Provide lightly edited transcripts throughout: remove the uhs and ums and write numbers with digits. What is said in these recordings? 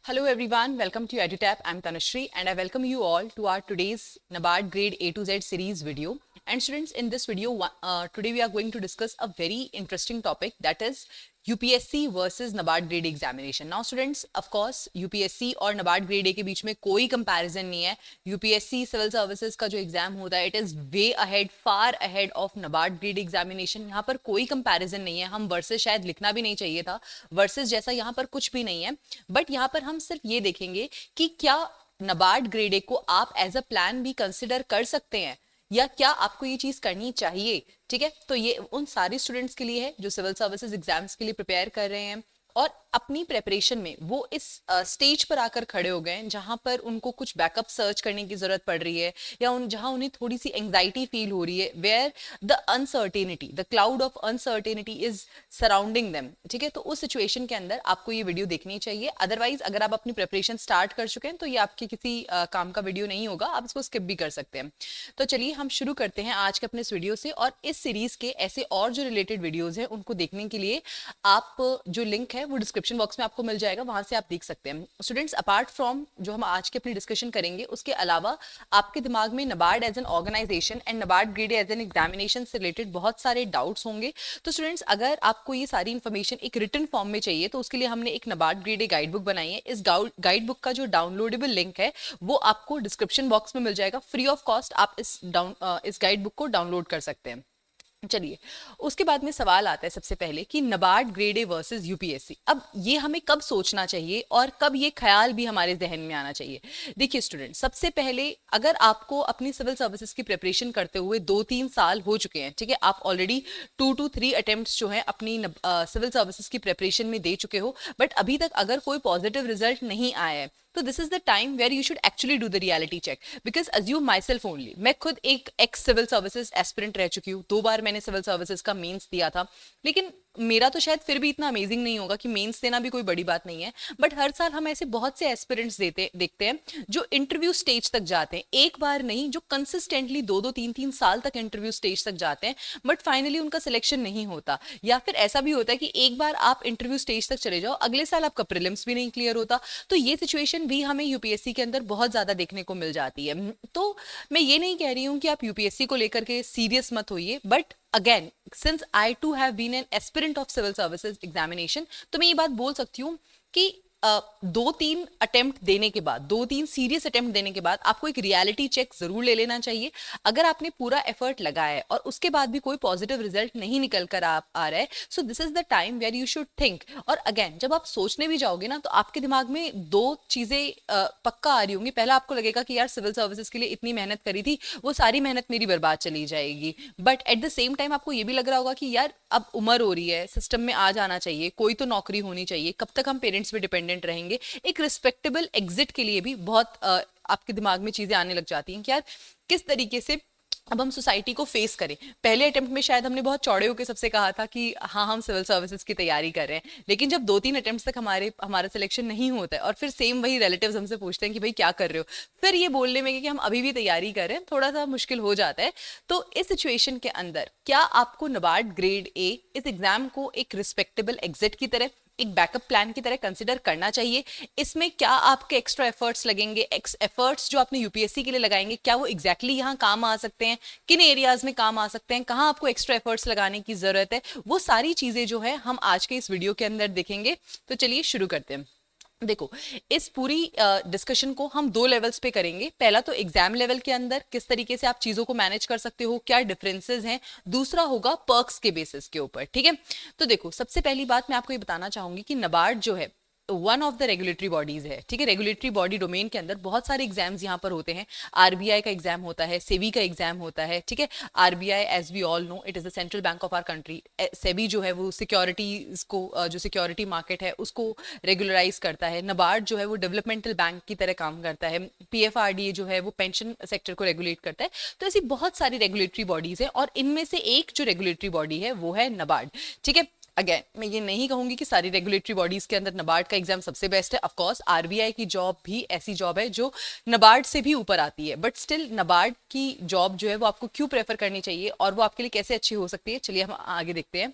Hello everyone, welcome to EduTap. I'm Tanushree and I welcome you all to our today's NABARD Grade A to Z series video. And students, in this video, today we are going to discuss a very interesting topic, that is UPSC versus NABARD Grade A examination. Now students, of course, UPSC और NABARD Grade A के बीच में कोई comparison नहीं है. UPSC Civil Services का जो exam होता है, it is way ahead, far ahead of NABARD Grade A examination. यहाँ पर कोई comparison नहीं है. हम versus शायद लिखना भी नहीं चाहिए था. versus जैसा यहाँ पर कुछ भी नहीं है. बट यहाँ पर हम सिर्फ ये देखेंगे कि क्या NABARD Grade A को आप एज अ प्लान भी कंसिडर कर सकते हैं या क्या आपको ये चीज करनी चाहिए. ठीक है, तो ये उन सारे स्टूडेंट्स के लिए है जो सिविल सर्विसेज एग्जाम्स के लिए प्रिपेयर कर रहे हैं और अपनी प्रेपरेशन में वो इस स्टेज पर आकर खड़े हो गए हैं जहां पर उनको कुछ बैकअप सर्च करने की जरूरत पड़ रही है या जहां उन्हें थोड़ी सी एंग्जाइटी फील हो रही है, where the uncertainty, the cloud of uncertainty is surrounding them. ठीक है, तो उस सिचुएशन के अंदर आपको ये वीडियो देखनी चाहिए. अदरवाइज अगर आप अपनी प्रेपरेशन स्टार्ट कर चुके हैं तो ये आपके किसी काम का वीडियो नहीं होगा, आप इसको स्किप भी कर सकते हैं. तो चलिए हम शुरू करते हैं आज के अपने इस वीडियो से. और इस सीरीज के ऐसे और जो रिलेटेड वीडियोज हैं उनको देखने के लिए आप जो लिंक है वो डिस्क्रिप्शन बॉक्स में आपको मिल जाएगा, वहां से आप देख सकते हैं. स्टूडेंट्स, अपार्ट फ्रॉम जो हम आज की अपनी डिस्कशन करेंगे उसके अलावा आपके दिमाग में NABARD as an organisation and NABARD grade as an examination से रिलेटेड बहुत सारे डाउट्स होंगे. तो स्टूडेंट्स, अगर आपको ये सारी इन्फॉर्मेशन एक रिटन फॉर्म में चाहिए तो उसके लिए हमने एक NABARD grade a guide book बनाई है. इस गाइड बुक का जो डाउनलोडेबल लिंक है वो आपको डिस्क्रिप्शन बॉक्स में मिल जाएगा. फ्री ऑफ कॉस्ट आप इस गाइड बुक को डाउनलोड कर सकते हैं. चलिए, उसके बाद में सवाल आता है सबसे पहले कि NABARD grade A versus UPSC. अब ये हमें कब सोचना चाहिए और कब ये ख्याल भी हमारे जहन में आना चाहिए. देखिए स्टूडेंट, सबसे पहले अगर आपको अपनी सिविल सर्विसेज की प्रिपरेशन करते हुए 2-3 साल हो चुके हैं, ठीक है, आप ऑलरेडी 2 to 3 अटेम्प्ट्स जो हैं अपनी सिविल सर्विसेज की प्रिपरेशन में दे चुके हो, बट अभी तक अगर कोई पॉजिटिव रिजल्ट नहीं आया है तो this is the time where you should actually do the reality check. Because assume माई सेल्फ ओनली, मैं खुद एक एक्स सिविल सर्विसेज एस्पिरेंट रह चुकी हूँ. 2 बार मैंने सिविल सर्विसेज का मेंस दिया था, लेकिन मेरा तो शायद फिर भी इतना अमेजिंग नहीं होगा कि मेंस देना भी कोई बड़ी बात नहीं है. बट हर साल हम ऐसे बहुत से एस्पिरेंट्स देखते हैं जो इंटरव्यू स्टेज तक जाते हैं. एक बार नहीं, जो कंसिस्टेंटली 2-2, 3-3 साल तक इंटरव्यू स्टेज तक जाते हैं बट फाइनली उनका सिलेक्शन नहीं होता. या फिर ऐसा भी होता है कि एक बार आप इंटरव्यू स्टेज तक चले जाओ, अगले साल आपका प्रीलिम्स भी नहीं क्लियर होता. तो ये सिचुएशन भी हमें यूपीएससी के अंदर बहुत ज्यादा देखने को मिल जाती है. तो मैं ये नहीं कह रही हूँ कि आप यूपीएससी को लेकर के सीरियस मत होइए, but again since I too have been an aspirant of civil services examination, तो मैं ये बात बोल सकती हूँ कि 2-3 अटेम्प्ट देने के बाद, 2-3 सीरियस अटेम्प्ट देने के बाद आपको एक रियलिटी चेक जरूर ले लेना चाहिए. अगर आपने पूरा एफर्ट लगाया है और उसके बाद भी कोई पॉजिटिव रिजल्ट नहीं निकल कर आ रहा है, so this is the time where you should think. और अगेन जब आप सोचने भी जाओगे ना तो आपके दिमाग में 2 चीजें पक्का आ रही होंगी. पहला आपको लगेगा कि यार सिविल सर्विसेज के लिए इतनी मेहनत करी थी, वो सारी मेहनत मेरी बर्बाद चली जाएगी. But at the same time आपको ये भी लग रहा होगा कि यार अब उम्र हो रही है, सिस्टम में आ जाना चाहिए, कोई तो नौकरी होनी चाहिए, कब तक हम पेरेंट्स पे डिपेंडेंट रहेंगे. एक रिस्पेक्टेबल एग्जिट के लिए भी बहुत आपके दिमाग में चीजें आने लग जाती हैं कि यार किस तरीके से अब हम सोसाइटी को फेस करें. पहले अटेम्प्ट में शायद हमने बहुत चौड़े होकर सबसे कहा था कि हाँ हम सिविल सर्विसेज की तैयारी कर रहे हैं, लेकिन जब 2-3 अटेम्प्ट तक हमारा सिलेक्शन नहीं होता है और फिर सेम वही रिलेटिव्स हमसे पूछते हैं कि भाई क्या कर रहे हो, फिर ये बोलने में कि हम अभी भी तैयारी कर रहे हैं थोड़ा सा मुश्किल हो जाता है. तो इस सिचुएशन के अंदर क्या आपको NABARD ग्रेड ए इस एग्जाम को एक रिस्पेक्टेबल एग्जिट की तरह, एक बैकअप प्लान की तरह कंसिडर करना चाहिए? इसमें क्या आपके एक्स्ट्रा एफर्ट्स लगेंगे, एफर्ट्स जो आपने यूपीएससी के लिए लगाएंगे क्या वो एग्जैक्टली यहाँ काम आ सकते हैं, किन एरियाज में काम आ सकते हैं, कहाँ आपको एक्स्ट्रा एफर्ट्स लगाने की जरूरत है, वो सारी चीजें जो है हम आज के इस वीडियो के अंदर देखेंगे. तो चलिए शुरू करते हैं. देखो, इस पूरी डिस्कशन को हम 2 लेवल्स पे करेंगे. पहला तो एग्जाम लेवल के अंदर किस तरीके से आप चीजों को मैनेज कर सकते हो, क्या डिफरेंसेस हैं. दूसरा होगा पर्क्स के बेसिस के ऊपर. ठीक है, तो देखो सबसे पहली बात मैं आपको ये बताना चाहूंगी कि NABARD जो है one of the regulatory bodies है. ठीक है, रेगुलेटरी बॉडी डोमेन के अंदर बहुत सारे एग्जाम्स यहाँ पर होते हैं. आरबीआई का एग्जाम होता है, सेबी का एग्जाम होता है. ठीक है, RBI as we all know it is the central bank of our country. SEBI जो है वो सिक्योरिटीज को, जो सिक्योरिटी मार्केट है उसको रेगुलराइज करता है. NABARD जो है वो डेवलपमेंटल बैंक की तरह काम करता है. पीएफआरडीए जो है वो पेंशन सेक्टर को रेगुलेट करता है. तो ऐसी बहुत सारी रेगुलेटरी बॉडीज है और इनमें से एक जो रेगुलेटरी बॉडी है वो है NABARD. ठीक है, अगेन मैं ये नहीं कहूंगी कि सारी रेगुलेटरी बॉडीज के अंदर NABARD का एग्जाम सबसे बेस्ट है. ऑफ कोर्स आरबीआई की जॉब भी ऐसी जॉब है जो NABARD से भी ऊपर आती है, बट स्टिल NABARD की जॉब जो है वो आपको क्यों प्रेफर करनी चाहिए और वो आपके लिए कैसे अच्छी हो सकती है, चलिए हम आगे देखते हैं.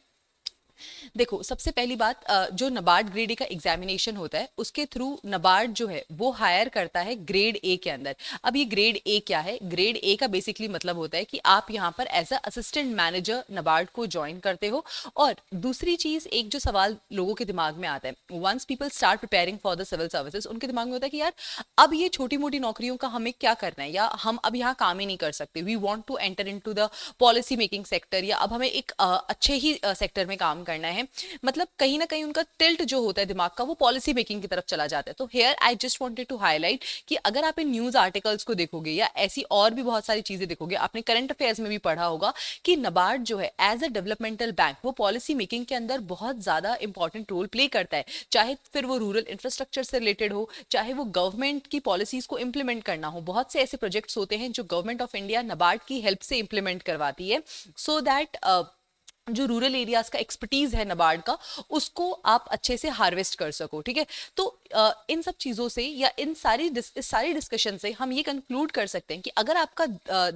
देखो, सबसे पहली बात, जो नबार्ड ग्रेड ए का एग्जामिनेशन होता है उसके थ्रू नबार्ड जो है वो हायर करता है ग्रेड ए के अंदर। अब ये ग्रेड ए क्या है? ग्रेड ए का बेसिकली मतलब होता है कि आप यहाँ पर as a assistant manager NABARD को ज्वाइन करते हो। और दूसरी चीज, एक जो सवाल लोगों के दिमाग में आता है, once people start preparing for the civil services, उनके दिमाग में होता है कि यार अब ये छोटी मोटी नौकरियों का हमें क्या करना है, या हम अब यहाँ काम ही नहीं कर सकते, we want to enter into the policy making sector, या अब हमें एक अच्छे ही सेक्टर में काम करना है। मतलब कहीं ना कहीं उनका टिल्ट जो होता है दिमाग का, वो पॉलिसी मेकिंग की तरफ चला जाता है। तो here I just wanted to highlight कि अगर आप इन न्यूज आर्टिकल्स को देखोगे या ऐसी और भी बहुत सारी चीजें देखोगे, आपने करंट अफेयर्स में भी पढ़ा होगा कि नबार्ड जो है एज अ डेवलपमेंटल बैंक वो पॉलिसी मेकिंग के अंदर बहुत ज्यादा इंपॉर्टेंट रोल प्ले करता है। चाहे फिर वो रूरल इंफ्रास्ट्रक्चर से रिलेटेड हो, चाहे वो गवर्नमेंट की पॉलिसीज को इंप्लीमेंट करना हो। बहुत से ऐसे प्रोजेक्ट्स होते हैं जो गवर्नमेंट ऑफ इंडिया नबार्ड की हेल्प से इंप्लीमेंट करवाती है, सो दैट जो रूरल एरियाज का एक्सपर्टीज है नबार्ड का, उसको आप अच्छे से हार्वेस्ट कर सको। ठीक है, तो इन सब चीजों से या इस सारी डिस्कशन से हम ये कंक्लूड कर सकते हैं कि अगर आपका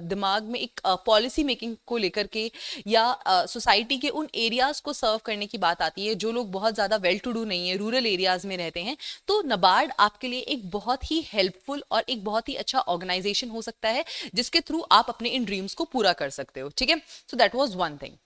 दिमाग में एक पॉलिसी मेकिंग को लेकर के या सोसाइटी के उन एरियाज को सर्व करने की बात आती है जो लोग बहुत ज्यादा वेल टू डू नहीं है, रूरल एरियाज में रहते हैं, तो नबार्ड आपके लिए एक बहुत ही हेल्पफुल और एक बहुत ही अच्छा ऑर्गेनाइजेशन हो सकता है जिसके थ्रू आप अपने इन ड्रीम्स को पूरा कर सकते हो। ठीक है, so that was one thing.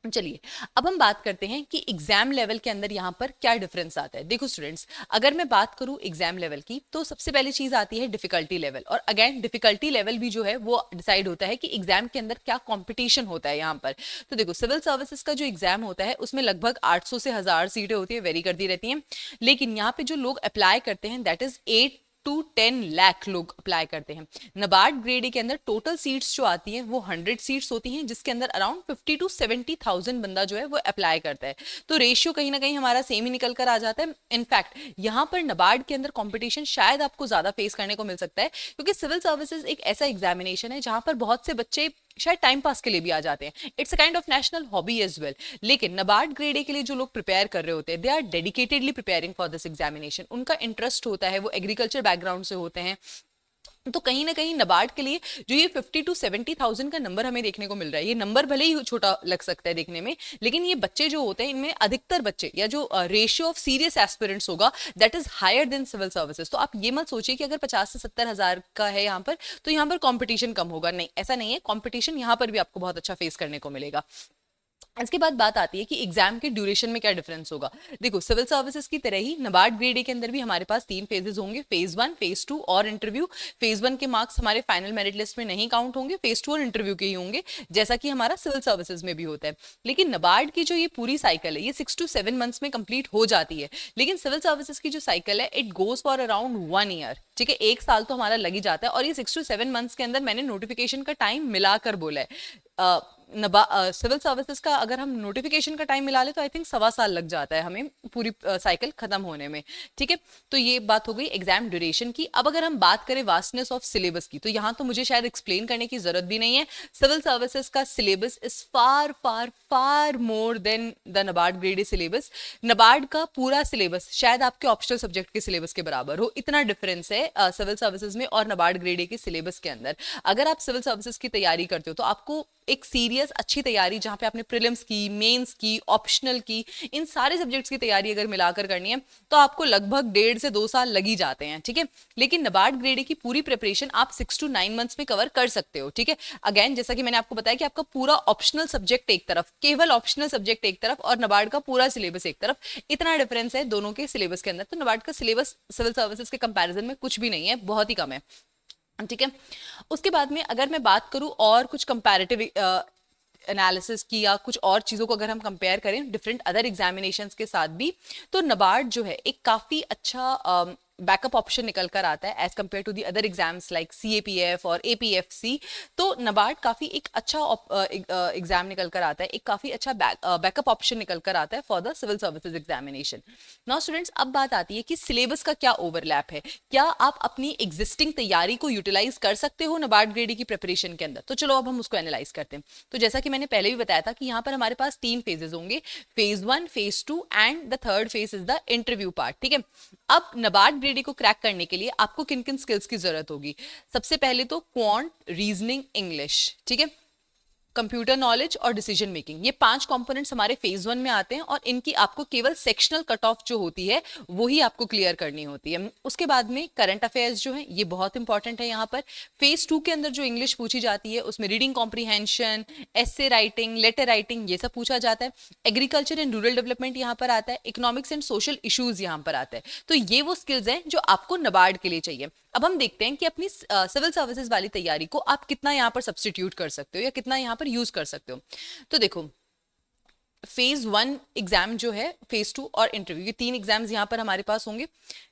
चलिए, अब हम बात करते हैं कि एग्जाम लेवल के अंदर यहाँ पर क्या डिफरेंस आता है। देखो स्टूडेंट्स, अगर मैं बात करूँ एग्जाम लेवल की, तो सबसे पहली चीज आती है डिफिकल्टी लेवल। और अगेन डिफिकल्टी लेवल भी जो है वो डिसाइड होता है कि एग्जाम के अंदर क्या कंपटीशन होता है यहाँ पर। तो देखो, सिविल सर्विसेज का जो एग्जाम होता है उसमें लगभग 800 से 1000 सीटें होती है, वेरी करती रहती हैं। लेकिन यहाँ पे जो लोग अप्लाई करते हैं दैट इज 8 टू 10 लाख लोग अप्लाई करते हैं। नबार्ड ग्रेड ए के अंदर टोटल सीट्स जो आती हैं वो 100 सीट्स होती हैं, जिसके अंदर अराउंड 50 टू 70,000 बंदा जो है वो अप्लाई करता है। तो रेशियो कहीं ना कहीं हमारा सेम ही निकल कर आ जाता है। इनफैक्ट यहाँ पर नबार्ड के अंदर कंपटीशन शायद आपको ज्यादा फेस करने को मिल सकता है, क्योंकि सिविल सर्विसेज एक ऐसा एग्जामिनेशन है जहां पर बहुत से बच्चे शायद टाइम पास के लिए भी आ जाते हैं। It's a kind of national hobby as well. लेकिन नबार्ड ग्रेड ए के लिए जो लोग प्रिपेयर कर रहे होते हैं, they are dedicatedly preparing for this examination. उनका इंटरेस्ट होता है, वो एग्रीकल्चर बैकग्राउंड से होते हैं। तो कहीं ना कहीं नबार्ड के लिए जो ये 50 टू 70,000 का नंबर हमें देखने को मिल रहा है, ये नंबर भले ही छोटा लग सकता है देखने में, लेकिन ये बच्चे जो होते हैं इनमें अधिकतर बच्चे या जो रेशियो ऑफ सीरियस एस्पिरेंट्स होगा that is higher than civil services. तो आप ये मत सोचिए कि अगर 50 से 70,000 का है यहाँ पर तो यहाँ पर कंपटीशन कम होगा, नहीं, ऐसा नहीं है। कंपटीशन यहाँ पर भी आपको बहुत अच्छा फेस करने को मिलेगा। इसके बाद बात आती है कि एग्जाम के ड्यूरेशन में क्या डिफरेंस होगा। देखो, सिविल सर्विसेज की तरह ही नबार्ड ग्रेड ए के अंदर भी हमारे पास 3 फेजेस होंगे, फेज 1, फेज 2 और इंटरव्यू। फेज 1 के मार्क्स हमारे फाइनल मेरिट लिस्ट में नहीं काउंट होंगे, फेज 2 और इंटरव्यू के ही होंगे, जैसा कि हमारा सिविल सर्विसेज में भी होता है। लेकिन नबार्ड की जो ये पूरी साइकिल है ये 6 टू 7 मंथ्स में कंप्लीट हो जाती है। लेकिन सिविल सर्विसेज की जो साइकिल है it goes for around 1 year. ठीक है, 1 साल तो हमारा लग ही जाता है। और ये 6 टू 7 मंथ्स के अंदर मैंने नोटिफिकेशन का टाइम मिलाकर बोला है। सिविल सर्विसेज का अगर हम नोटिफिकेशन का टाइम मिला ले तो आई थिंक 1.25 साल लग जाता है हमें पूरी साइकिल खत्म होने में। ठीक है, तो ये बात हो गई एग्जाम ड्यूरेशन की। अब अगर हम बात करें वास्टनेस ऑफ सिलेबस की, तो यहाँ तो मुझे शायद एक्सप्लेन करने की जरूरत भी नहीं है। सिविल सर्विसेज का syllabus is far far far more than the NABARD grade A syllabus. NABARD का पूरा सिलेबस शायद आपके ऑप्शनल सब्जेक्ट के सिलेबस के बराबर हो, इतना डिफरेंस है सिविल सर्विसेज में और नबार्ड ग्रेड ए के सिलेबस के अंदर। अगर आप सिविल सर्विसेज की तैयारी करते हो तो आपको एक सीरियस अच्छी तैयारी, जहां पे आपने प्रीलिम्स की, मेंस की, ऑप्शनल की, इन सारे सब्जेक्ट्स की तैयारी अगर मिलाकर करनी है तो आपको लगभग 1.5 से 2 साल लग ही जाते हैं। ठीक है, लेकिन नबार्ड ग्रेड ए की पूरी प्रिपरेशन आप 6 टू 9 मंथ्स में कवर कर सकते हो। ठीक है, अगेन जैसा कि मैंने आपको बताया कि आपका पूरा ऑप्शनल सब्जेक्ट एक तरफ, केवल ऑप्शनल सब्जेक्ट एक तरफ, और नबार्ड का पूरा सिलेबस एक तरफ, इतना डिफरेंस है दोनों के सिलेबस के अंदर। तो नबार्ड का सिलेबस सिविल सर्विसेज के कंपैरिजन में कुछ भी नहीं है, बहुत ही कम है। ठीक है, उसके बाद में अगर मैं बात करूं और कुछ कंपैरेटिव एनालिसिस की या कुछ और चीजों को अगर हम कंपेयर करें डिफरेंट अदर एग्जामिनेशंस के साथ भी, तो नबार्ड जो है एक काफी अच्छा बैकअप ऑप्शन निकल कर आता है as compare to the other exams like CAPF और APFC। तो नबार्ड काफी एक अच्छा एग्जाम निकल कर आता है, एक काफी अच्छा बैकअप ऑप्शन निकल कर आता है for the civil services examination. Now students, अब बात आती है कि सिलेबस का क्या ओवरलैप है, क्या आप अपनी एग्जिस्टिंग तैयारी को यूटिलाइज कर सकते हो नबार्ड ग्रेड की प्रिपरेशन के अंदर। तो चलो अब हम उसको एनालाइज करते हैं। तो जैसा कि मैंने पहले भी बताया था कि यहाँ पर हमारे पास 3 फेजेस होंगे, phase 1, phase 2 and the third phase is the interview part. ठीक है, अब नबार्ड ग्रेड को क्रैक करने के लिए आपको किन किन स्किल्स की जरूरत होगी। सबसे पहले तो क्वांट, रीजनिंग, इंग्लिश। ठीक है, कंप्यूटर नॉलेज और डिसीजन मेकिंग, ये 5 कंपोनेंट्स हमारे फेज 1 में आते हैं और इनकी आपको केवल सेक्शनल कट ऑफ जो होती है वो ही आपको क्लियर करनी होती है। उसके बाद में करंट अफेयर्स जो है ये बहुत इंपॉर्टेंट है। यहाँ पर फेज 2 के अंदर जो इंग्लिश पूछी जाती है उसमें reading comprehension, essay writing, letter writing, ये सब पूछा जाता है। एग्रीकल्चर एंड रूरल डेवलपमेंट यहाँ पर आता है, इकोनॉमिक्स एंड सोशल इश्यूज यहाँ पर आता है। तो ये वो स्किल्स हैं जो आपको नाबार्ड के लिए चाहिए। अब हम देखते हैं कि अपनी सिविल सर्विसेज वाली तैयारी को आप कितना यहाँ पर सब्स्टिट्यूट कर सकते हो या कितना यहाँ पर यूज कर सकते हो। तो देखो, फेज 1 एग्जाम जो है, फेज 2 और इंटरव्यू, ये 3 एग्जाम्स यहाँ पर हमारे पास होंगे,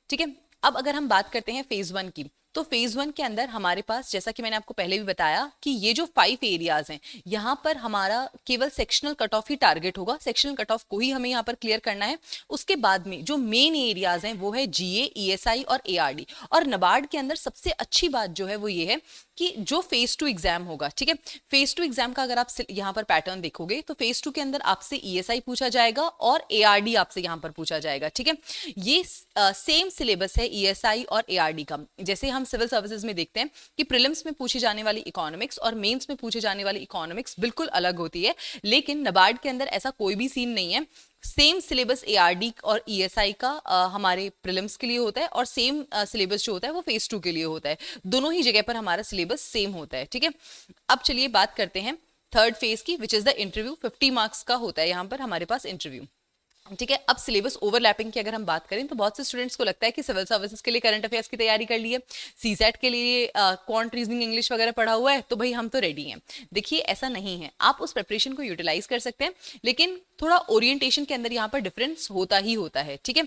ठीक है। अब अगर हम बात करते हैं फेज 1 की, तो फेज 1 के अंदर हमारे पास, जैसा कि मैंने आपको पहले भी बताया कि ये जो 5 एरियाज हैं यहाँ पर हमारा केवल सेक्शनल कट ऑफ ही टारगेट होगा, सेक्शनल कट ऑफ को ही हमें यहाँ पर क्लियर करना है। उसके बाद में जो मेन एरियाज हैं वो है जीए, ईएसआई और एआरडी। और नाबार्ड के अंदर सबसे अच्छी बात जो है वो ये है कि जो फेज 2 एग्जाम होगा, ठीक है, फेज 2 एग्जाम का अगर आप यहाँ पर पैटर्न देखोगे तो फेज 2 के अंदर आपसे ईएसआई पूछा जाएगा और एआरडी आपसे यहाँ पर पूछा जाएगा, ठीक है। ये सेम सिलेबस है ईएसआई और एआरडी का। जैसे हम सिविल सर्विसेज में देखते हैं कि प्रीलिम्स में पूछी जाने वाली इकोनॉमिक्स और मेंस में पूछे जाने वाली इकोनॉमिक्स बिल्कुल अलग होती है, लेकिन नाबार्ड के अंदर ऐसा कोई भी सीन नहीं है। सेम सिलेबस एआरडी और ईएसआई का हमारे प्रीलिम्स के लिए होता है और सेम सिलेबस जो होता है वो फेज 2 के लिए होता है। दोनों ही जगह पर हमारा सिलेबस सेम होता है, ठीक है। अब चलिए बात करते हैं थर्ड फेज की, which is the interview. 50 marks का होता है यहाँ पर हमारे पास इंटरव्यू, ठीक है। अब सिलेबस ओवरलैपिंग की अगर हम बात करें तो बहुत से स्टूडेंट्स को लगता है कि सिविल सर्विसेज के लिए करंट अफेयर्स की तैयारी कर ली है, सीसेट के लिए क्वांट रीजनिंग इंग्लिश वगैरह पढ़ा हुआ है तो भाई हम तो रेडी हैं। देखिए ऐसा नहीं है, आप उस प्रिपरेशन को यूटिलाइज कर सकते हैं, लेकिन थोड़ा ओरिएंटेशन के अंदर यहाँ पर डिफरेंस होता ही होता है, ठीक है।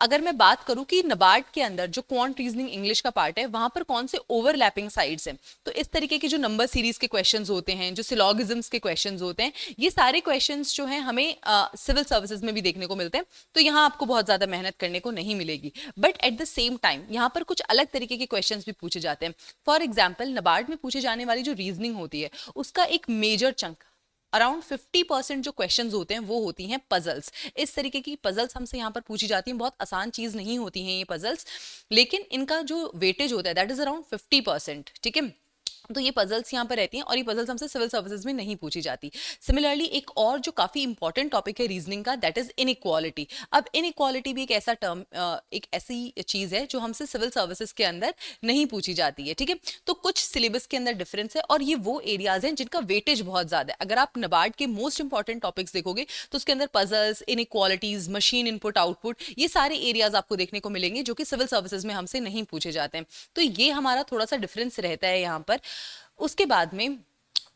अगर मैं बात करूँ कि नाबार्ड के अंदर जो क्वांट रीजनिंग इंग्लिश का पार्ट है वहां पर कौन से ओवरलैपिंग साइड्स हैं, तो इस तरीके के जो नंबर सीरीज के क्वेश्चंस होते हैं, जो सिलॉगिज्म्स के क्वेश्चंस होते हैं, ये सारे क्वेश्चंस जो हैं हमें सिविल सर्विसेज में भी देखने को मिलते हैं। तो यहाँ आपको बहुत ज्यादा मेहनत करने को नहीं मिलेगी, but at the same time यहाँ पर कुछ अलग तरीके के क्वेश्चंस भी पूछे जाते हैं। फॉर एग्जाम्पल, नाबार्ड में पूछे जाने वाली जो रीजनिंग होती है उसका एक मेजर चंक, अराउंड 50% जो क्वेश्चंस होते हैं वो होती हैं पजल्स। इस तरीके की पजल्स हमसे यहाँ पर पूछी जाती हैं। बहुत आसान चीज नहीं होती हैं ये पजल्स, लेकिन इनका जो वेटेज होता है दैट इज अराउंड 50%, ठीक है। तो ये पजल्स यहाँ पर रहती हैं और ये पजल्स हमसे सिविल सर्विसेज में नहीं पूछी जाती। सिमिलरली एक और जो काफी इंपॉर्टेंट टॉपिक है रीजनिंग का, दैट इज इनइक्वालिटी। अब इनइक्वालिटी भी एक ऐसा टर्म, एक ऐसी चीज है जो हमसे सिविल सर्विसेज के अंदर नहीं पूछी जाती है, ठीक है। तो कुछ सिलेबस के अंदर डिफरेंस है और ये वो एरियाज हैं जिनका वेटेज बहुत ज्यादा है। अगर आप नाबार्ड के मोस्ट इंपॉर्टेंट टॉपिक्स देखोगे तो उसके अंदर puzzles, inequalities, machine input output, ये सारे एरियाज आपको देखने को मिलेंगे जो कि सिविल सर्विसेज में हमसे नहीं पूछे जाते हैं। तो ये हमारा थोड़ा सा डिफरेंस रहता है यहाँ पर। उसके बाद में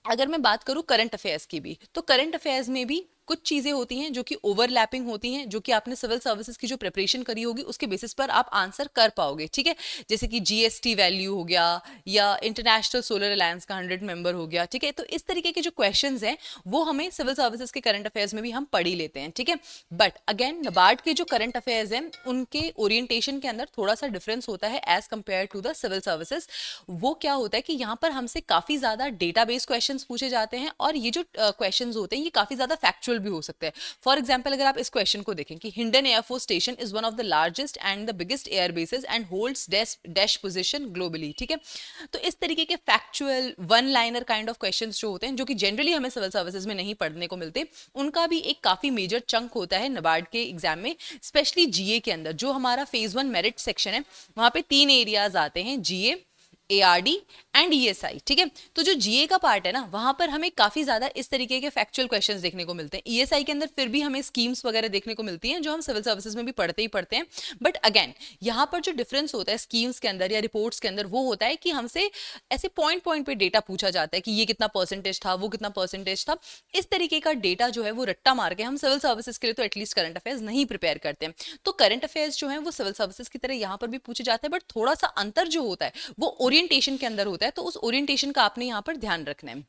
अगर मैं बात करूं करंट अफेयर्स की भी, तो करंट अफेयर्स में भी कुछ चीजें होती हैं जो कि ओवरलैपिंग होती हैं, जो कि आपने सिविल सर्विसेज की जो प्रिपरेशन करी होगी उसके बेसिस पर आप आंसर कर पाओगे, ठीक है। जैसे कि जीएसटी वैल्यू हो गया या इंटरनेशनल सोलर अलायंस का 100 मेंबर हो गया, ठीक है। तो इस तरीके के जो क्वेश्चंस हैं वो हमें सिविल सर्विसेज के करंट अफेयर्स में भी हम पढ़ ही लेते हैं, ठीक है। बट अगेन नाबार्ड के जो करंट अफेयर्स हैं उनके ओरिएंटेशन के अंदर थोड़ा सा डिफरेंस होता है as compare to the civil services. वो क्या होता है कि यहाँ पर हमसे काफी ज्यादा डेटाबेस क्वेश्चंस पूछे जाते हैं और ये जो क्वेश्चंस होते हैं ये काफी ज्यादा फैक्चुअल भी हो सकते हैं। फॉर एग्जाम्पल, अगर आप इस क्वेश्चन को देखें कि Hindon air force station is one of the largest and the biggest air bases and holds dash position globally, ठीक है। तो इस तरीके के factual one liner kind of questions जो होते हैं, जो कि जनरली हमें सिविल सर्विसेज में नहीं पढ़ने को मिलते, उनका भी एक काफी मेजर चंक होता है नाबार्ड के एग्जाम में, स्पेशली जीए के अंदर। जो हमारा फेज 1 मेरिट सेक्शन है वहां पे 3 एरियाज आते हैं, जीए, एआरडी एंड ईएसआई, ठीक है। तो जो जीए का पार्ट है ना वहां पर हमें काफी ज्यादा इस तरीके के फैक्चुअल क्वेश्चंस देखने को मिलते हैं। ईएसआई के अंदर फिर भी हमें स्कीम्स वगैरह देखने को मिलती हैं जो हम सिविल सर्विसेज में भी पढ़ते ही पढ़ते हैं। बट अगेन यहाँ पर जो डिफरेंस होता है स्कीम्स के अंदर या रिपोर्ट्स के अंदर वो होता है कि हमसे ऐसे पॉइंट पॉइंट पे डेटा पूछा जाता है कि ये कितना परसेंटेज था, वो कितना परसेंटेज था। इस तरीके का डेटा जो है वो रट्टा मार के हम सिविल सर्विसेज के लिए तो एटलीस्ट करंट अफेयर्स नहीं प्रिपेयर करते हैं। तो करंट अफेयर्स जो है वो सिविल सर्विसेज की तरह यहाँ पर भी पूछे जाते हैं, बट थोड़ा सा अंतर जो होता है वो ओरिएंटेशन के अंदर होता है। तो उस ओरिएंटेशन का आपने यहां पर ध्यान रखना है,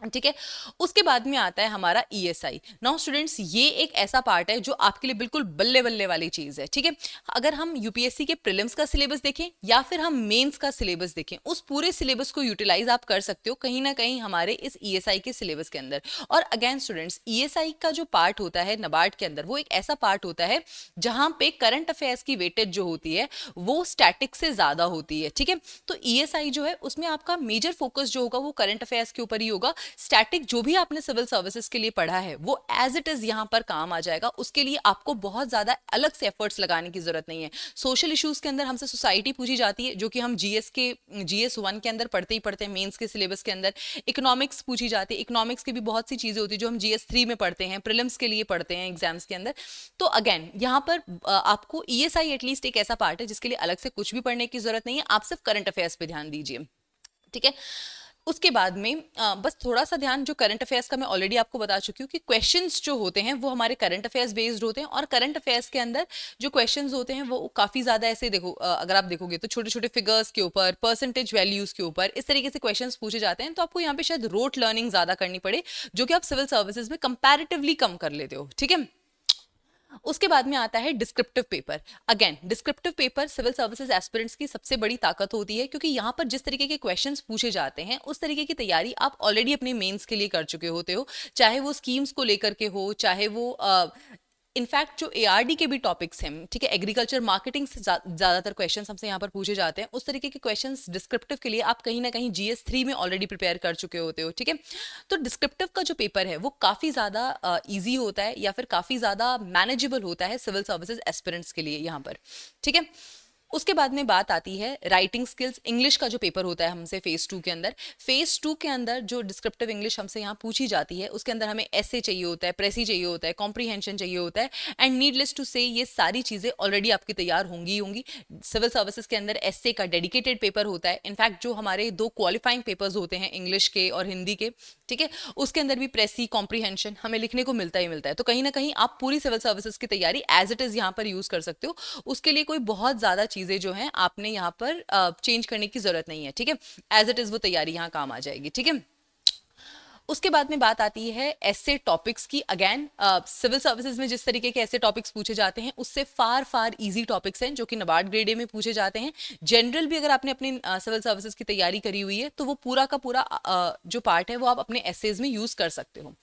ठीक है। उसके बाद में आता है हमारा ईएसआई। नाउ स्टूडेंट्स, ये एक ऐसा पार्ट है जो आपके लिए बिल्कुल बल्ले बल्ले वाली चीज है, ठीक है। अगर हम यूपीएससी के प्रीलिम्स का सिलेबस देखें या फिर हम मेंस का सिलेबस देखें, उस पूरे सिलेबस को यूटिलाइज आप कर सकते हो कहीं ना कहीं हमारे इस ईएसआई के सिलेबस के अंदर। और अगेन स्टूडेंट्स, ईएसआई का जो पार्ट होता है नाबार्ड के अंदर वो एक ऐसा पार्ट होता है जहां पे करंट अफेयर्स की वेटेज जो होती है वो स्टैटिक से ज्यादा होती है, ठीक है। तो ईएसआई जो है उसमें आपका मेजर फोकस जो होगा वो करंट अफेयर्स के ऊपर ही होगा, स्टैटिक जो भी आपने सिविल सर्विसेज के लिए पढ़ा है वो एज इट इज यहाँ पर काम आ जाएगा। उसके लिए आपको बहुत ज्यादा अलग से एफर्ट्स लगाने की जरूरत नहीं है। सोशल इश्यूज के अंदर हमसे सोसाइटी पूछी जाती है, जो कि हम GS1 के अंदर पढ़ते ही पढ़ते हैं मेंस के सिलेबस के अंदर। इकोनॉमिक्स पूछी जाती है, इकोनॉमिक्स की भी बहुत सी चीजें होती है जो हम GS3 में पढ़ते हैं, प्रीलिम्स के लिए पढ़ते हैं एग्जाम्स के अंदर। तो अगेन यहाँ पर आपको ESI एटलीस्ट एक ऐसा पार्ट है जिसके लिए अलग से कुछ भी पढ़ने की जरूरत नहीं है, आप सिर्फ करंट अफेयर्स पे ध्यान दीजिए, ठीक है। उसके बाद में बस थोड़ा सा ध्यान, जो करंट अफेयर्स का मैं ऑलरेडी आपको बता चुकी हूँ कि क्वेश्चंस जो होते हैं वो हमारे करंट अफेयर्स बेस्ड होते हैं, और करंट अफेयर्स के अंदर जो क्वेश्चंस होते हैं वो काफी ज्यादा ऐसे देखो, अगर आप देखोगे तो छोटे छोटे फिगर्स के ऊपर, परसेंटेज वैल्यूज के ऊपर, इस तरीके से क्वेश्चंस पूछे जाते हैं। तो आपको यहाँ पे शायद रोट लर्निंग ज्यादा करनी पड़े, जो कि आप सिविल सर्विसेज में कंपैरेटिवली कम कर लेते हो, ठीक है। उसके बाद में आता है descriptive paper. Again descriptive paper civil services aspirants की सबसे बड़ी ताकत होती है, क्योंकि यहाँ पर जिस तरीके के क्वेश्चंस पूछे जाते हैं उस तरीके की तैयारी आप ऑलरेडी अपने मेंस के लिए कर चुके होते हो, चाहे वो स्कीम्स को लेकर के हो, चाहे वो इनफैक्ट जो ARD के भी टॉपिक्स हैं, ठीक है, एग्रीकल्चर मार्केटिंग से ज्यादातर क्वेश्चंस हमसे यहाँ पर पूछे जाते हैं, उस तरीके के क्वेश्चंस डिस्क्रिप्टिव के लिए आप कहीं ना कहीं GS3 में ऑलरेडी प्रिपेयर कर चुके होते हो, ठीक है। तो डिस्क्रिप्टिव का जो पेपर है वो काफी ज्यादा ईजी होता है, या फिर काफी ज्यादा मैनेजेबल होता है सिविल सर्विसेज एस्पिरेंट्स के लिए यहाँ पर, ठीक है। उसके बाद में बात आती है राइटिंग स्किल्स। इंग्लिश का जो पेपर होता है हमसे फेज 2 के अंदर, फेज 2 के अंदर जो डिस्क्रिप्टिव इंग्लिश हमसे यहाँ पूछी जाती है उसके अंदर हमें ऐसे चाहिए होता है, प्रेसी चाहिए होता है, कॉम्प्रीहेंशन चाहिए होता है, एंड नीडलेस टू से ये सारी चीजें ऑलरेडी आपकी तैयार होंगी। सिविल सर्विसेज के अंदर ऐसे का डेडिकेटेड पेपर होता है। इनफैक्ट जो हमारे 2 क्वालिफाइंग पेपर्स होते हैं इंग्लिश के और हिंदी के, ठीक है, उसके अंदर भी प्रेसी कॉम्प्रीहेंशन हमें लिखने को मिलता ही मिलता है। तो कहीं ना कहीं आप पूरी सिविल सर्विसेज की तैयारी एज इट इज यहाँ पर यूज कर सकते हो। उसके लिए कोई बहुत ज्यादा चीजें जो हैं आपने यहाँ पर चेंज करने की जरूरत नहीं है, ठीक है। एज इट इज वो तैयारी यहाँ काम आ जाएगी, ठीक है। उसके बाद में बात आती है ऐसे टॉपिक्स की। अगेन सिविल सर्विसेज में जिस तरीके के ऐसे टॉपिक्स पूछे जाते हैं उससे फार इजी टॉपिक्स हैं जो कि नबार्ड ग्रेड ए में पूछे जाते हैं। जनरल भी अगर आपने अपनी सिविल सर्विसेज की तैयारी करी हुई है तो वो पूरा का पूरा जो पार्ट है वो आप अपने एसेज में यूज कर सकते हो।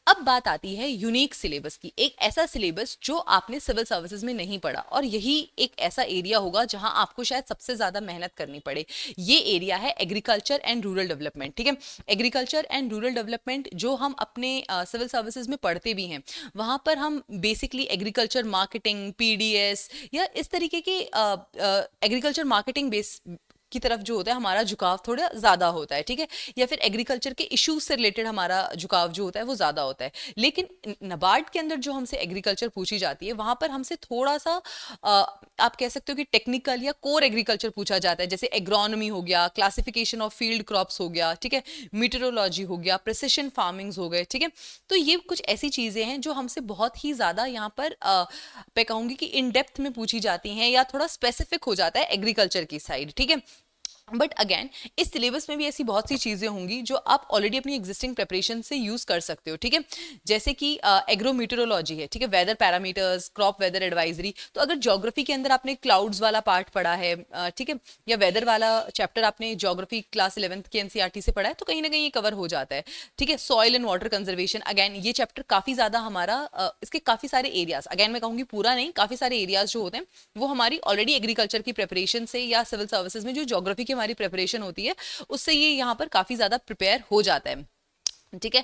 अब बात आती है यूनिक सिलेबस की, एक ऐसा सिलेबस जो आपने सिविल सर्विसेज में नहीं पढ़ा, और यही एक ऐसा एरिया होगा जहां आपको शायद सबसे ज्यादा मेहनत करनी पड़े। ये एरिया है एग्रीकल्चर एंड रूरल डेवलपमेंट, ठीक है। एग्रीकल्चर एंड रूरल डेवलपमेंट जो हम अपने सिविल सर्विसेज में पढ़ते भी हैं, वहां पर हम बेसिकली एग्रीकल्चर मार्केटिंग, PDS या इस तरीके के एग्रीकल्चर मार्केटिंग बेस की तरफ जो होता है हमारा झुकाव थोड़ा ज्यादा होता है, ठीक है, या फिर एग्रीकल्चर के इश्यूज से रिलेटेड हमारा झुकाव जो होता है वो ज्यादा होता है। लेकिन नबार्ड के अंदर जो हमसे एग्रीकल्चर पूछी जाती है वहां पर हमसे थोड़ा सा आप कह सकते हो कि टेक्निकल या कोर एग्रीकल्चर पूछा जाता है, जैसे एग्रोनॉमी हो गया, क्लासिफिकेशन ऑफ फील्ड क्रॉप्स हो गया, ठीक है, मीटरोलॉजी हो गया, प्रिसिशन फार्मिंग्स हो गए, ठीक है। तो ये कुछ ऐसी चीजें हैं जो हमसे बहुत ही ज्यादा यहाँ पर मैं कहूंगी कि इन डेप्थ में पूछी जाती हैं, या थोड़ा स्पेसिफिक हो जाता है एग्रीकल्चर की साइड, ठीक है। बट अगेन इस सिलेबस में भी ऐसी बहुत सी चीजें होंगी जो आप ऑलरेडी अपनी एग्जिस्टिंग प्रिपरेशन से यूज कर सकते हो, ठीक है। जैसे कि एग्रोमीटरोलॉजी है, ठीक है, weather parameters, crop weather advisory. तो अगर ज्योग्राफी के अंदर आपने क्लाउड्स वाला पार्ट पढ़ा है, ठीक है, या वेदर वाला चैप्टर आपने ज्योग्राफी क्लास 11th के NCERT से पढ़ा है, तो कहीं ना कहीं ये कवर हो जाता है, ठीक है। Soil and water conservation, again ये चैप्टर काफी ज्यादा हमारा इसके काफी सारे एरियाज, अगेन मैं कहूंगी पूरा नहीं, काफी सारे एरियाज जो होते हैं वो हमारी ऑलरेडी एग्रीकल्चर की प्रिपरेशन से या सिविल सर्विसेज में जो ज्योग्राफी की हमारी प्रिपरेशन होती है उससे ये यहाँ पर काफी ज्यादा प्रिपेयर हो जाता है, ठीक है।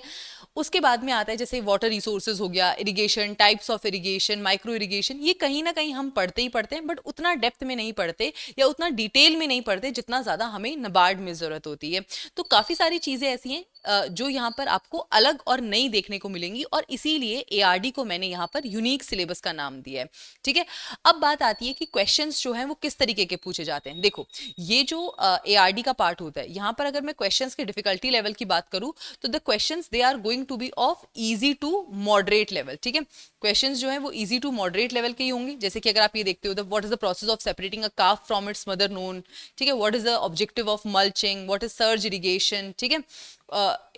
उसके बाद में आता है जैसे वाटर रिसोर्सेज हो गया, irrigation, types of irrigation, micro irrigation. ये कहीं ना कहीं हम पढ़ते ही पढ़ते हैं, बट उतना डेप्थ में नहीं पढ़ते या उतना डिटेल में नहीं पढ़ते जितना ज्यादा हमें नबार्ड में जरूरत होती है। तो काफी सारी चीजें ऐसी हैं जो यहाँ पर आपको अलग और नई देखने को मिलेंगी, और इसीलिए ARD को मैंने यहाँ पर यूनिक सिलेबस का नाम दिया है, ठीक है। अब बात आती है कि क्वेश्चंस जो हैं वो किस तरीके के पूछे जाते हैं। देखो ये जो ARD का पार्ट होता है, यहाँ पर अगर मैं क्वेश्चंस की डिफिकल्टी लेवल की बात करूँ तो the questions they are going to be of easy to moderate level, ठीक है। क्वेश्चंस जो है वो इजी टू मॉडरेट लेवल के ही होंगे। जैसे कि अगर आप ये देखते हो, what is the process of separating a calf from its mother known, ठीक है, what is the objective of mulching, what is surge irrigation, ठीक है,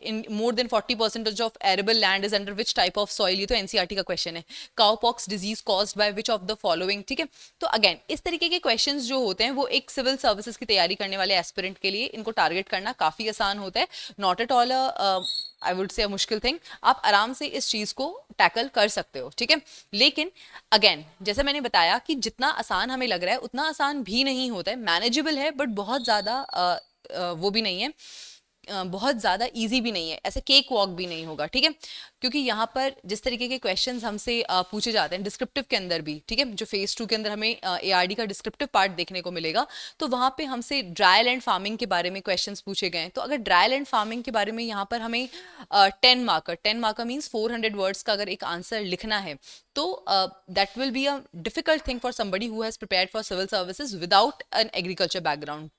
in more than 40% of arable land is under which type of soil, ये तो NCERT का question है। cowpox disease caused by which of the following, ठीक है। तो again इस तरीके के क्वेश्चंस जो होते हैं वो एक सिविल सर्विसेज की तैयारी करने वाले एस्पिरेंट के लिए इनको टारगेट करना काफी आसान होता है, not at all I would say मुश्किल थिंग। आप आराम से इस चीज को टैकल कर सकते हो, ठीक है। लेकिन अगेन जैसे मैंने बताया कि जितना आसान हमें लग रहा है उतना आसान भी नहीं होता है, मैनेजेबल है बट बहुत ज्यादा वो भी नहीं है। बहुत ज़्यादा इजी भी नहीं है, ऐसे केक वॉक भी नहीं होगा, ठीक है। क्योंकि यहाँ पर जिस तरीके के क्वेश्चंस हमसे पूछे जाते हैं डिस्क्रिप्टिव के अंदर भी, ठीक है, जो फेज 2 के अंदर हमें एआरडी का डिस्क्रिप्टिव पार्ट देखने को मिलेगा, तो वहाँ पे हमसे ड्राई लैंड फार्मिंग के बारे में क्वेश्चंस पूछे गए हैं। तो अगर ड्राई लैंड फार्मिंग के बारे में यहाँ पर हमें 10 मार्कर मीन्स 400 वर्ड्स का अगर एक आंसर लिखना है, तो that will be a difficult thing for somebody who has prepared for civil services without an agriculture background.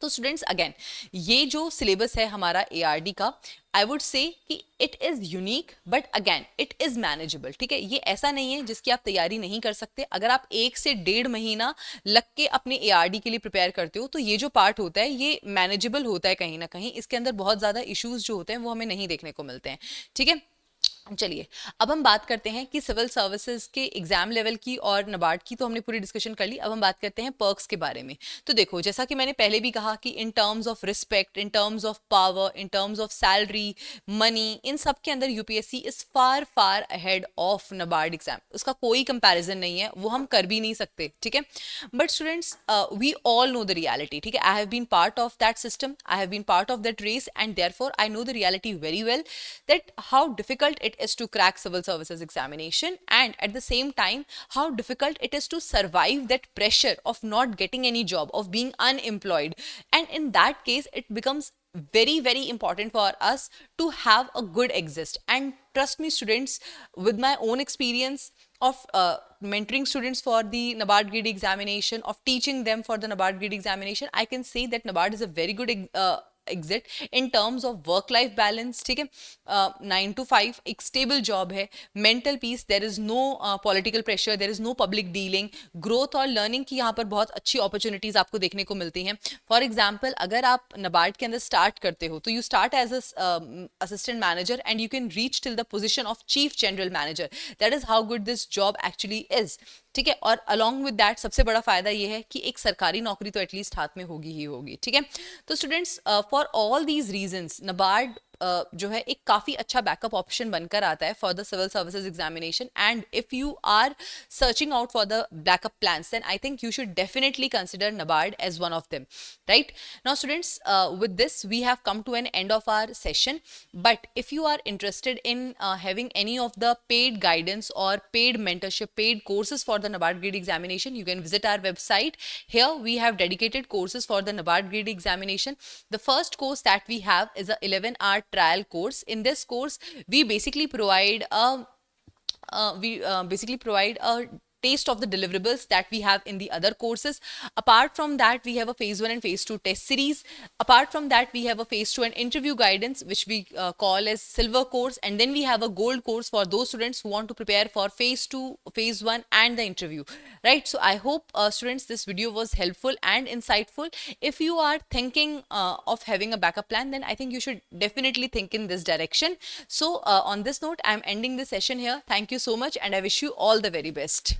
तो स्टूडेंट्स अगेन, ये जो सिलेबस है हमारा एआरडी का, आई वुड से कि it is unique but again it is manageable, ठीक है। ये ऐसा नहीं है जिसकी आप तैयारी नहीं कर सकते। अगर आप 1 से 1.5 महीना लग के अपने एआरडी के लिए प्रिपेयर करते हो, तो ये जो पार्ट होता है ये मैनेजेबल होता है कहीं ना कहीं। इसके अंदर बहुत ज़्यादा इश्यूज जो होते हैं वो हमें नहीं देखने को मिलते हैं, ठीक है। चलिए अब हम बात करते हैं कि सिविल सर्विसेज के एग्जाम लेवल की और नबार्ड की तो हमने पूरी डिस्कशन कर ली। अब हम बात करते हैं पर्क्स के बारे में। तो देखो, जैसा कि मैंने पहले भी कहा कि in terms of respect, in terms of power, in terms of salary, money, इन सब के अंदर UPSC is far far ahead of NABARD exam. उसका कोई कंपैरिजन नहीं है, वो हम कर भी नहीं सकते, ठीक है। But students, we all know the reality, ठीक है। I have been part of that system, I have been part of that race, and therefore I know the reality very well that how difficult it is to crack civil services examination, and at the same time how difficult it is to survive that pressure of not getting any job, of being unemployed. And in that case it becomes very very important for us to have a good exist. And trust me students, with my own experience of mentoring students for the NABARD grade examination, of teaching them for the NABARD grade examination, I can say that NABARD is a very good exit in terms of work life balance, ठीक है। 9 to 5 एक stable job है, mental peace, there is no political pressure, there is no public dealing, growth और learning की यहाँ पर बहुत अच्छी अपॉर्चुनिटीज आपको देखने को मिलती हैं। फॉर एग्जाम्पल, अगर आप नबार्ड के अंदर स्टार्ट करते हो तो you start as assistant manager and you can reach till the position of chief general manager. That is how good this job actually is, ठीक है। और अलॉन्ग विद दैट सबसे बड़ा फायदा ये है कि एक सरकारी नौकरी तो एटलीस्ट हाथ में होगी ही होगी, ठीक है। तो students, for all these reasons NABARD जो है एक काफ़ी अच्छा बैकअप ऑप्शन बनकर आता है for the civil services examination. And if you are searching out for the backup plans, then I think you should definitely consider NABARD as one of them, right. Now students, with this we have come to an end of our session, but if you are interested in having any of the paid guidance or paid mentorship, paid courses for the NABARD grade examination, you can visit our website. Here we have dedicated courses for the NABARD grade examination. The first course that we have is a 11-hour trial course. In this course we basically provide a taste of the deliverables that we have in the other courses. Apart from that, we have a phase 1 and phase 2 test series. Apart from that, we have a phase 2 and interview guidance, which we call as silver course. And then we have a gold course for those students who want to prepare for phase 2, phase 1 and the interview, right? So I hope students, this video was helpful and insightful. If you are thinking of having a backup plan, then I think you should definitely think in this direction. So on this note, I'm ending this session here. Thank you so much and I wish you all the very best.